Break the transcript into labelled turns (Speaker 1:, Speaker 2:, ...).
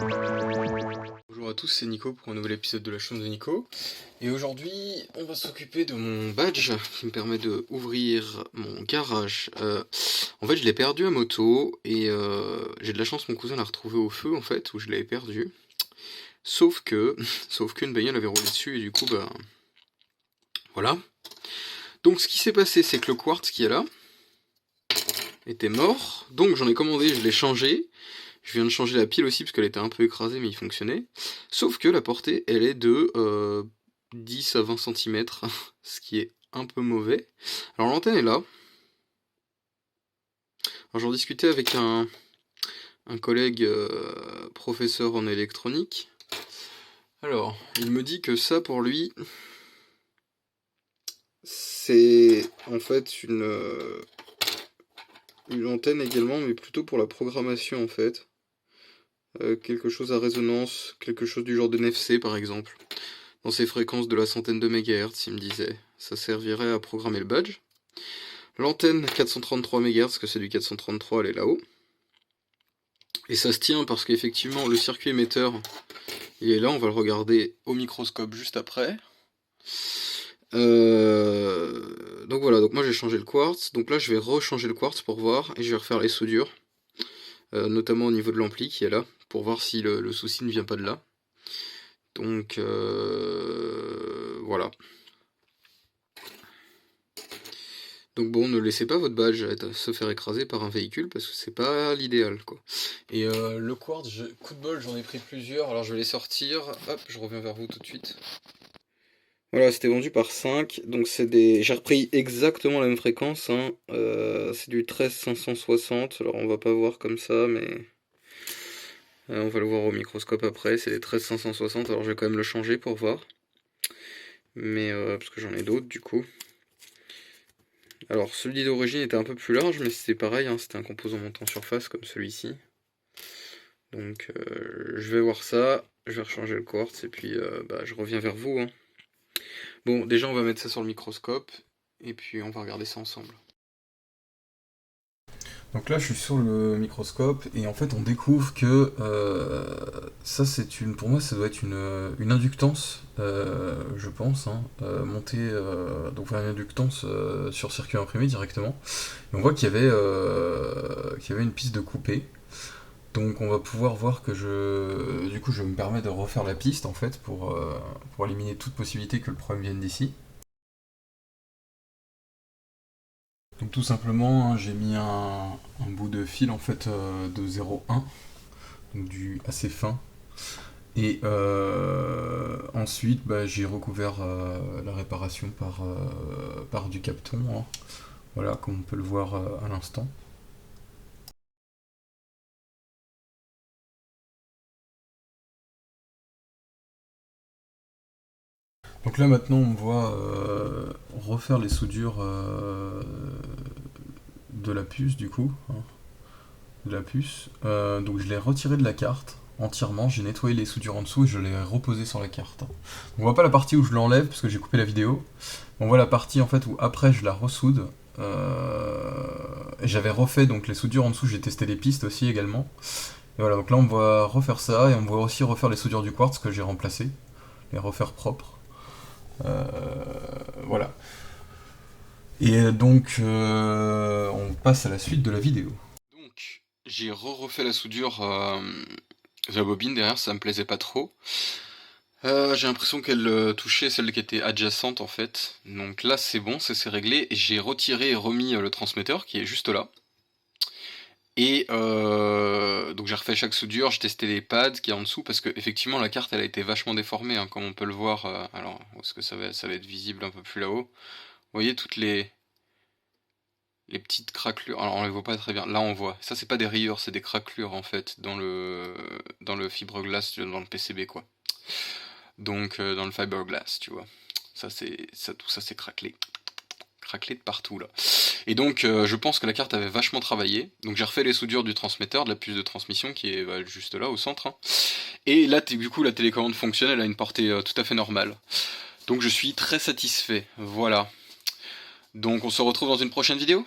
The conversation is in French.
Speaker 1: Bonjour à tous, c'est Nico pour un nouvel épisode de la chaîne de Nico. Et aujourd'hui, on va s'occuper de mon badge qui me permet de ouvrir mon garage. En fait, je l'ai perdu à moto et j'ai de la chance, mon cousin l'a retrouvé au feu en fait, où je l'avais perdu. Sauf que, sauf qu'une bagnole avait roulé dessus et du coup, bah voilà. Donc ce qui s'est passé, c'est que le quartz qui est là était mort. Donc j'en ai commandé, je l'ai changé. Je viens de changer la pile aussi parce qu'elle était un peu écrasée mais il fonctionnait. Sauf que la portée elle est de 10 à 20 cm, ce qui est un peu mauvais. Alors l'antenne est là. Alors j'en discutais avec un collègue professeur en électronique. Alors il me dit que ça pour lui c'est en fait une antenne également mais plutôt pour la programmation en fait. Quelque chose à résonance, quelque chose du genre de NFC par exemple. Dans ces fréquences de la centaine de mégahertz, il me disait. Ça servirait à programmer le badge. L'antenne 433 MHz, parce que c'est du 433, elle est là-haut. Et ça se tient parce qu'effectivement, le circuit émetteur, il est là, on va le regarder au microscope juste après. Donc voilà, donc moi j'ai changé le quartz. Donc là, je vais rechanger le quartz pour voir, et je vais refaire les soudures. Notamment au niveau de l'ampli qui est là, pour voir si le souci ne vient pas de là. Donc voilà. Donc bon, ne laissez pas votre badge se faire écraser par un véhicule parce que c'est pas l'idéal quoi. Et le quartz, coup de bol, j'en ai pris plusieurs, alors je vais les sortir. Hop, je reviens vers vous tout de suite. Voilà, c'était vendu par 5, donc c'est des... J'ai repris exactement la même fréquence, hein. C'est du 13560, alors on va pas voir comme ça, mais... on va le voir au microscope après, c'est des 13560, alors je vais quand même le changer pour voir. Mais, parce que j'en ai d'autres du coup. Alors celui d'origine était un peu plus large, mais c'était pareil, hein, c'était un composant montant surface comme celui-ci. Donc je vais voir ça, je vais rechanger le quartz et puis bah, je reviens vers vous. Hein. Bon, déjà on va mettre ça sur le microscope et puis on va regarder ça ensemble. Donc là je suis sur le microscope et en fait on découvre que ça c'est une, pour moi ça doit être une inductance, je pense, hein, montée, donc une inductance sur circuit imprimé directement. Et on voit qu'il y avait une piste de coupée. Donc on va pouvoir voir que du coup je me permets de refaire la piste en fait pour éliminer toute possibilité que le problème vienne d'ici. Donc tout simplement, hein, j'ai mis un bout de fil en fait de 0,1, donc du assez fin. Et ensuite bah, j'ai recouvert la réparation par du Kapton, hein. Voilà, comme on peut le voir à l'instant. Donc là maintenant on voit refaire les soudures de la puce du coup, hein, de la puce. Donc je l'ai retiré de la carte entièrement, j'ai nettoyé les soudures en dessous et je l'ai reposé sur la carte. On voit pas la partie où je l'enlève parce que j'ai coupé la vidéo. On voit la partie en fait où après je la ressoude. Et j'avais refait donc les soudures en dessous, j'ai testé les pistes aussi également. Et voilà, donc là on va refaire ça et on va aussi refaire les soudures du quartz que j'ai remplacées, les refaire propres. Voilà. Et donc, on passe à la suite de la vidéo. Donc, j'ai refait la soudure de la bobine derrière, ça me plaisait pas trop. J'ai l'impression qu'elle touchait celle qui était adjacente en fait. Donc là c'est bon, ça s'est réglé. Et j'ai retiré et remis le transmetteur qui est juste là. Et donc j'ai refait chaque soudure, j'ai testé les pads qui est en dessous parce que effectivement la carte elle a été vachement déformée, hein, comme on peut le voir. Alors, où est-ce que ça va être visible un peu plus là-haut. Vous voyez toutes les petites craquelures. Alors on les voit pas très bien. Là on voit. Ça c'est pas des rayures, c'est des craquelures en fait dans le fiberglass, dans le PCB quoi. Donc dans le fiberglass, tu vois. Tout ça c'est craquelé. Craquelé de partout là. Et donc je pense que la carte avait vachement travaillé. Donc j'ai refait les soudures du transmetteur, de la puce de transmission qui est bah, juste là au centre. Hein. Et là du coup la télécommande fonctionne, elle a une portée tout à fait normale. Donc je suis très satisfait. Voilà. Donc on se retrouve dans une prochaine vidéo.